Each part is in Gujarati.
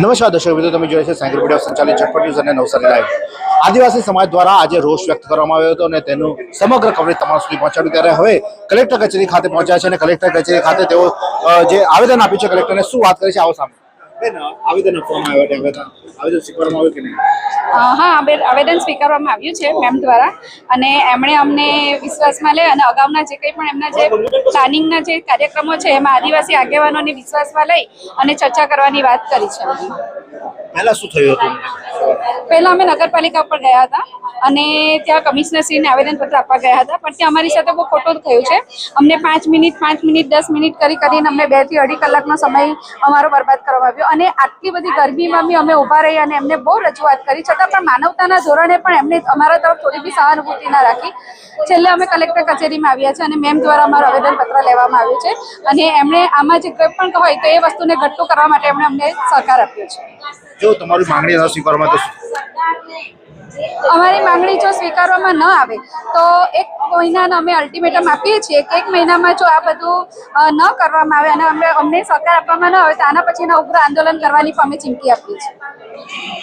નમસ્કાર દર્શક મિત્રો, તમે જોઈ છે સાયકલ મીડિયા સંચાલિત ઝટપટ ન્યૂઝ અને નવસારી લાઈવ। આદિવાસી સમાજ દ્વારા આજે રોષ વ્યક્ત કરવામાં આવ્યો હતો અને તેનું સમગ્ર કવરેજ તમારા સુધી પહોંચાડ્યું। ત્યારે હવે કલેક્ટર કચેરી ખાતે પહોંચ્યા છે અને કલેક્ટર કચેરી ખાતે તેઓ જે આવેદન આપ્યું છે કલેક્ટરને, શું વાત કરી છે આવો સામે। આવેદન આપવામાં આવ્યું છે, આવેદન સ્વીકારવામાં આવ્યું કે નહીં? હા, આવેદન સ્વીકારવામાં આવ્યું છે મેમ દ્વારા, અને એમણે અમને વિશ્વાસમાં લઈ અને અગાઉના જે કંઈ પણ એમના જે પ્લાનિંગના જે કાર્યક્રમો છે એમાં આદિવાસી આગેવાનોને વિશ્વાસમાં લઈ અને ચર્ચા કરવાની વાત કરી છે। પહેલા શું થયું હતું? પહેલા અમે નગરપાલિકા પર ગયા હતા અને ત્યાં કમિશનરશ્રીને આવેદનપત્ર આપવા ગયા હતા, પણ ત્યાં અમારી સાથે બહુ ખોટું થયું છે। અમને 5 મિનિટ 10 મિનિટ કરીને અમને 2 થી 2.5 કલાકનો સમય અમારો બરબાદ કરવામાં આવ્યો અને આટલી બધી ગરમીમાં બી અમે ઊભા રહી અને એમને બહુ રજૂઆત કરી, છતાં પણ માનવતાના ધોરણે પણ એમને અમારા તરફ થોડી બી સહાનુભૂતિ ના રાખી। છેલ્લે અમે કલેક્ટર કચેરીમાં આવ્યા છે અને મેમ દ્વારા અમારું આવેદનપત્ર લેવામાં આવ્યું છે અને એમણે આમાં જે કંઈ પણ હોય તો એ વસ્તુને ઘટતું કરવા માટે એમણે અમને સહકાર આપ્યો છે। જો તમારી માંગણી ન સ્વીકારવામાં તો અમારી માંગણી જો સ્વીકારવામાં ન આવે તો 1 મહિનાનો અમે અલ્ટિમેટમ આપીએ છીએ કે 1 મહિનામાં જો આ બધું ન કરવામાં આવે અને અમને સહકાર આપવામાં ન આવે તો આના પછીના ઉગ્ર આંદોલન કરવાની પણ અમે ચીમકી આપીએ છીએ।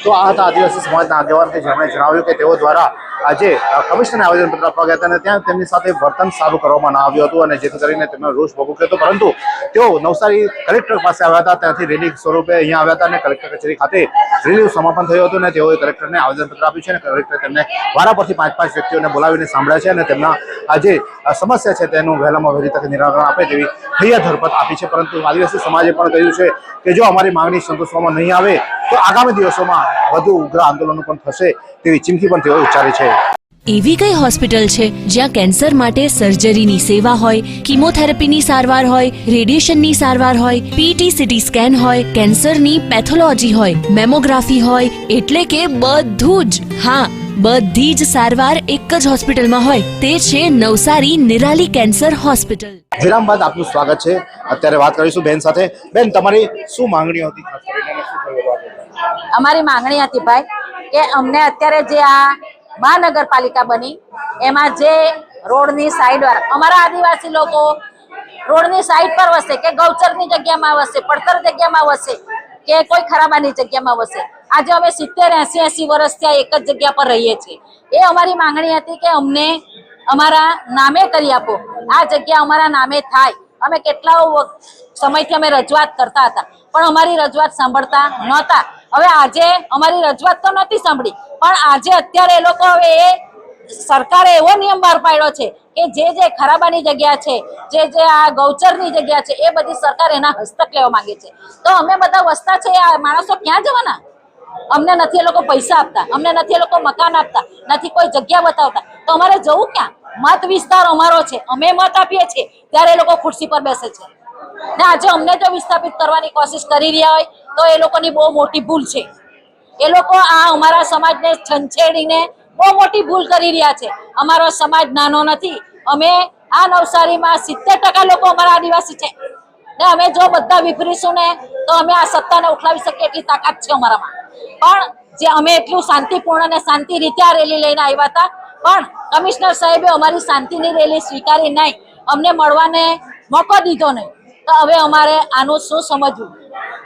તો આ હતા આદિવાસી સમાજના આગેવાન કે જેમણે જણાવ્યું કે તેઓ દ્વારા આજે કમિશનરને આવેદનપત્ર આપવા ગયા હતા અને ત્યાં તેમની સાથે વર્તન સારું કરવામાં ના આવ્યું હતું અને જેથી કરીને તેમનો રોષ ભભૂક્યો હતો, પરંતુ તેઓ નવસારી કલેક્ટર પાસે આવ્યા હતા, ત્યાંથી રેલી સ્વરૂપે અહીંયા આવ્યા હતા અને કલેક્ટર કચેરી ખાતે રેલીનું સમાપન થયું હતું અને તેઓએ કલેક્ટરને આવેદનપત્ર આપ્યું છે અને કલેક્ટરે તેમને વારા પરથી 5 વ્યક્તિઓને બોલાવીને સાંભળ્યા છે અને તેમના આ જે સમસ્યા છે તેનું વહેલામાં વહેલી તકે નિરાકરણ આપે તેવી હૈયા ધરપત આપી છે। પરંતુ આદિવાસી સમાજે પણ કહ્યું છે કે જો અમારી માંગણી સંતોષવામાં નહીં આવે તો આગામી દિવસોમાં વધુ ઉગ્ર આંદોલનો પણ થશે તેવી ચીમકી પણ તેઓ ઉચ્ચારી છે। એવી કઈ હોસ્પિટલ છે જ્યાં કેન્સર માટે સર્જરીની સેવા હોય, કીમોથેરાપીની સારવાર હોય, રેડિયેશનની સારવાર હોય, પીટી સીટી સ્કેન હોય, કેન્સરની પેથોલોજી હોય, મેમોગ્રાફી હોય, એટલે કે બધું જ। હા, બધી જ સારવાર એક જ હોસ્પિટલમાં હોય, તે છે નવસારી નિરાલી કેન્સર હોસ્પિટલ। વિરામ બાદ આપનું સ્વાગત છે। અત્યારે વાત કરીશું બેન સાથે। બેન, તમારી શું માંગણીઓ હતી? ખાસ કરીને શું થયું? અમારી માંગણી હતી ભાઈ કે અમને અત્યારે જે આ મહાનગરપાલિકા બની એમાં જે રોડની સાઈડ વાળા અમારા આદિવાસી લોકો રોડની સાઈડ પર વસે કે ગૌચરની જગ્યામાં વસે, પડતર જગ્યામાં વસે કે કોઈ ખરાબાની જગ્યામાં વસે, આજે અમે 70-80 વર્ષ ત્યાં એક જ જગ્યા પર રહીએ છીએ। એ અમારી માંગણી હતી કે અમને અમારા નામે કરી આપો, આ જગ્યા અમારા નામે થાય। અમે કેટલા સમયથી અમે રજૂઆત કરતા હતા પણ અમારી રજૂઆત સાંભળતા નહોતા। હવે આજે અમારી રજૂઆત તો નથી સાંભળી, પણ આજે અત્યારે એ લોકો હવે એ સરકારે એવો નિયમ બહાર પાડ્યો છે કે જે ખરાબાની જગ્યા છે, જે આ ગૌચરની જગ્યા છે, એ બધી સરકાર એના હસ્તક લેવા માંગે છે। તો અમે બધા વસતા છે, આ માણસો ક્યાં જવાના? અમને નથી એ લોકો પૈસા આપતા, અમને નથી એ લોકો મકાન આપતા, નથી કોઈ જગ્યા બતાવતા, તો અમારે જવું ક્યાં? મત વિસ્તાર અમારો છે, અમે મત આપીએ છીએ ત્યારે એ લોકો ખુરશી પર બેસે છે ને આજે અમને જો વિસ્થાપિત કરવાની કોશિશ કરી રહ્યા હોય તો એ લોકોની બહુ મોટી ભૂલ છે। એ લોકો આ અમારા સમાજને છંછેડીને બહુ મોટી ભૂલ કરી રહ્યા છે। અમારો સમાજ નાનો નથી, અમે આ નવસારીમાં 70% લોકો અમારા આદિવાસી છે ને અમે જો બધા વિફરીશું ને તો અમે આ સત્તાને ઉઠાવી શકીએ એટલી તાકાત છે અમારામાં। પણ જે અમે એટલું શાંતિપૂર્ણ અને શાંતિ રીતે આ રેલી લઈને આવ્યા હતા, પણ કમિશનર સાહેબે અમારી શાંતિની રેલી સ્વીકારી નહીં, અમને મળવાને મોકો દીધો નહીં। તો હવે અમારે આનું શું સમજવું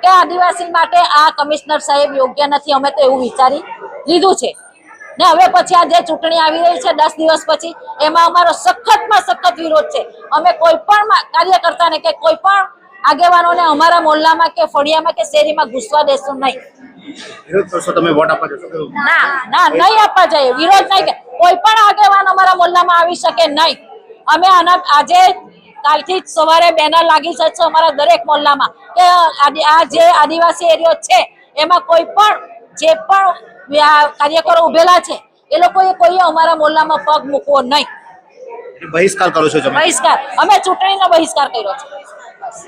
કે આદિવાસી માટે આ કમિશનર સાહેબ યોગ્ય નથી, અમે તો એવું વિચારી લીધું છે ને હવે પછી આ જે ચૂંટણી આવી રહી છે 10 દિવસ પછી, એમાં અમારો સખતમાં સખત વિરોધ છે। અમે કોઈ પણ કાર્યકર્તાને કે કોઈ પણ આગેવાનોને અમારા મોહલ્લામાં કે ફળિયામાં કે શેરીમાં ઘૂસવા દેશું નહીં। વિરોધ કરશો તમે? વોટ આપવા જશો? ના, નહીં આપવા જઈએ, વિરોધ નહીં, કે કોઈ પણ આગેવાન અમારા મોહલ્લામાં આવી શકે નહીં। અમે આજે કાલથી જ સવારે બેનર લાગી જશે અમારા દરેક મોહલ્લામાં કે આ જે આદિવાસી એરિયો છે એમાં કોઈ પણ જે પણ કાર્યકરો ઉભેલા છે એ લોકોએ કોઈ અમારા મોહલ્લામાં પગ મૂકવો નહીં। બહિષ્કાર કરો છો તમે? બહિષ્કાર, અમે ચૂંટણીનો બહિષ્કાર કર્યો છે।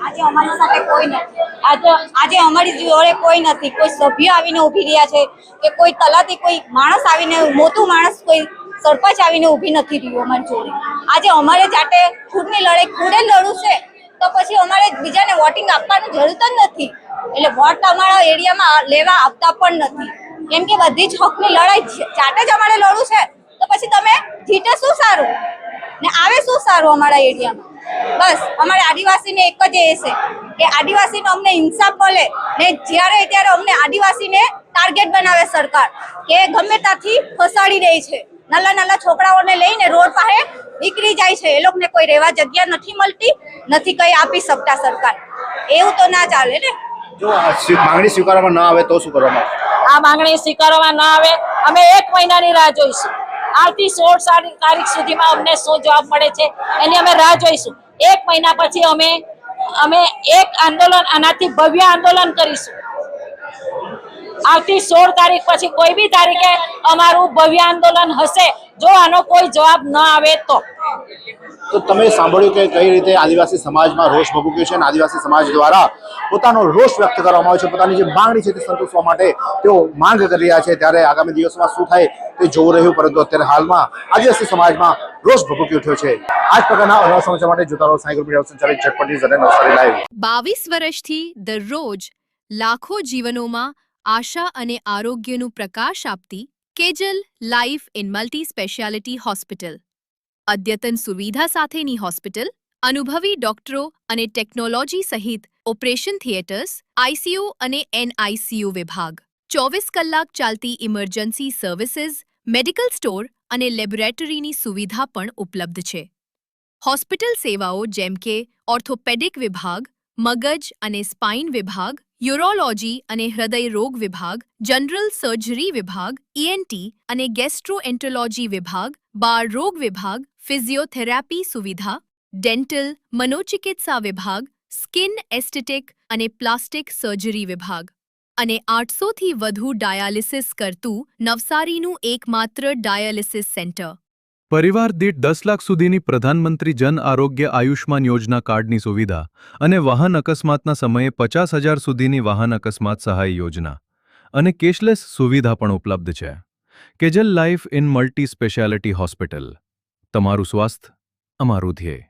આજે અમારી સાથે કોઈ નથી, આજે અમારી જોડે કોઈ નથી, કોઈ સભ્ય આવીને ઉભી રહ્યા છે કે કોઈ તલાટી, કોઈ માણસ આવીને, મોટું માણસ, કોઈ સરપંચ આવીને ઉભી નથી રહ્યું અમારી જોડે। આજે અમારે જાતે ખુદની લડાઈ ખુદે લડવું છે તો પછી અમારે બીજાને વોટિંગ આપવાની જરૂર જ નથી, એટલે વોટ અમારા એરિયામાં લેવા આપતા પણ નથી, કેમ કે બધી જ હકની લડાઈ જાતે જ અમારે લડવું છે। તો પછી તમે જીતે શું સારું ને આવે શું સારું અમારા એરિયામાં? બસ અમારે આદિવાસીને એક જ એ છે કે આદિવાસીને અમને ઇન્સાફ મળે ને જ્યારે ત્યારે અમને આદિવાસીને ટાર્ગેટ બનાવે સરકાર કે ગમે ત્યાંથી ફસાડી દે છે. નાના નાના છોકરાઓને લઈને રોડ પાસે નીકળી જાય છે. એ લોકોને કોઈ રહેવા જગ્યા નથી મળતી, નથી કઈ આપી શકતા સરકાર. એવું તો ના ચાલે ને. જો આ માંગણી સ્વીકારવામાં ન આવે તો શું કરવામાં આવશે? આ માંગણી સ્વીકારવામાં ના આવે અમે 1 મહિનાની રાહ જોઈશું. 8 થી 16 તારીખ સુધીમાં અમને શું જવાબ મળે છે એની અમે રાહ જોઈશું. 1 મહિના પછી અમે એક આંદોલન, આનાથી ભવ્ય આંદોલન કરીશું. આવતી 16 તારીખ પછી કોઈ બી તારીખે અમારું ભવ્ય આંદોલન હશે જો આનો કોઈ જવાબ ન આવે તો. તો તમે સાંભળ્યું કે કઈ રીતે આદિવાસી સમાજમાં રોષ ભભૂક્યો છે અને આદિવાસી સમાજ દ્વારા પોતાનો રોષ વ્યક્ત કરવામાં આવે છે, પોતાની જે માંગણી છે તે સંતોષવા માટે તેઓ માંગ કરી રહ્યા છે. ત્યારે આગામી દિવસોમાં શું થાય તે જોવું રહ્યું, પરંતુ અત્યારે હાલમાં આદિવાસી સમાજમાં રોષ ભભૂકી ઉઠ્યો છે. આ જ પ્રકારના અનવા સમાચાર માટે જોતા રહો સાંઈ ગ્રુપ મીડિયા સંચાલિત ઝટપટ અને નવસારી લાઈવ. 22 વર્ષથી દરરોજ લાખો જીવનોમાં આશા અને આરોગ્યનું પ્રકાશ આપતી Kejal life in multi speciality hospital. અદ્યતન સુવિધા સાથેની હોસ્પિટલ, અનુભવી ડોક્ટરો અને ટેકનોલોજી સહિત ઓપરેશન થિયેટર્સ, આઈસીયુ અને એનઆઈસીયુ વિભાગ, 24 કલાક ચાલતી ઇમરજન્સી સર્વિસીસ, મેડિકલ સ્ટોર અને લેબોરેટરીની સુવિધા પણ ઉપલબ્ધ છે. હોસ્પિટલ સેવાઓ જેમ કે ઓર્થોપેડિક વિભાગ, મગજ અને સ્પાઇન વિભાગ, યુરોલોજી અને હૃદય રોગ વિભાગ, જનરલ સર્જરી વિભાગ, ઈએનટી અને ગેસ્ટ્રોએન્ટરોલોજી વિભાગ, બાળ રોગ વિભાગ, ફિઝિયોથેરાપી સુવિધા, ડેન્ટલ, મનોચિકિત્સા વિભાગ, સ્કિન એસ્થેટિક અને પ્લાસ્ટિક સર્જરી વિભાગ અને 800થી વધુ ડાયાલિસિસ કરતું નવસારીનું એકમાત્ર ડાયાલિસિસ સેન્ટર. પરિવાર દીઠ 10 લાખ સુધીની પ્રધાનમંત્રી જન આરોગ્ય આયુષ્માન યોજના કાર્ડની સુવિધા અને વાહન અકસ્માતના સમયે 50,000 સુધીની વાહન અકસ્માત સહાય યોજના અને કેશલેસ સુવિધા પણ ઉપલબ્ધ છે. Kejal life in multi speciality hospital. તમારું સ્વાસ્થ્ય અમારું ધ્યેય.